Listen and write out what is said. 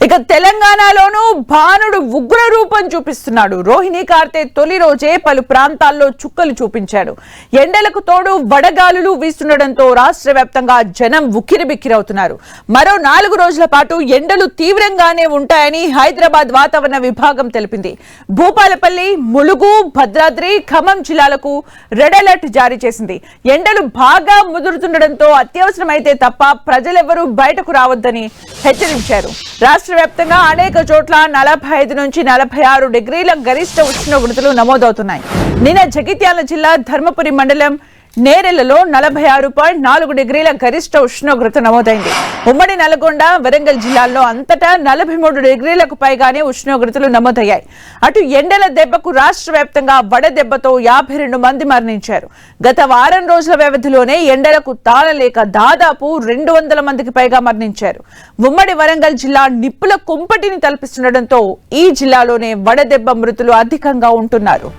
ఇక తెలంగాణలోనూ భానుడు ఉగ్ర రూపం చూపిస్తున్నాడు. రోహిణి కార్తె తొలి రోజే పలు ప్రాంతాల్లో చుక్కలు చూపించాడు. ఎండలకు తోడు వడగాలులు వీస్తుండటంతో రాష్ట్ర వ్యాప్తంగా జనం ఉక్కిరిబిక్కిరవుతున్నారు. మరో 4 రోజుల పాటు ఎండలు తీవ్రంగానే ఉంటాయని హైదరాబాద్ వాతావరణ విభాగం తెలిపింది. భూపాలపల్లి, ములుగు, భద్రాద్రి, ఖమ్మం జిల్లాలకు రెడ్ అలర్ట్ జారీ చేసింది. ఎండలు బాగా ముదురుతుండటంతో అత్యవసరమైతే తప్ప ప్రజలెవరూ బయటకు రావద్దని హెచ్చరించారు. రాష్ట్ర వ్యాప్తంగా అనేక చోట్ల 45 నుంచి 46 డిగ్రీల గరిష్ట ఉష్ణోగ్రతలు నమోదవుతున్నాయి. నిన్న జగిత్యాల జిల్లా ధర్మపురి మండలం నేరెలలో 46.4 డిగ్రీల గరిష్ట ఉష్ణోగ్రత నమోదైంది. ఉమ్మడి నల్గొండ, వరంగల్ జిల్లాల్లో అంతటా 43 డిగ్రీలకు పైగానే ఉష్ణోగ్రతలు నమోదయ్యాయి. అటు ఎండల దెబ్బకు రాష్ట్ర వ్యాప్తంగా వడదెబ్బతో 52 మంది మరణించారు. గత వారం రోజుల వ్యవధిలోనే ఎండలకు తాళలేక దాదాపు 200 మందికి పైగా మరణించారు. ఉమ్మడి వరంగల్ జిల్లా నిప్పుల కుంపటిని తలపిస్తుండటంతో ఈ జిల్లాలోనే వడదెబ్బ మృతులు అధికంగా ఉంటున్నారు.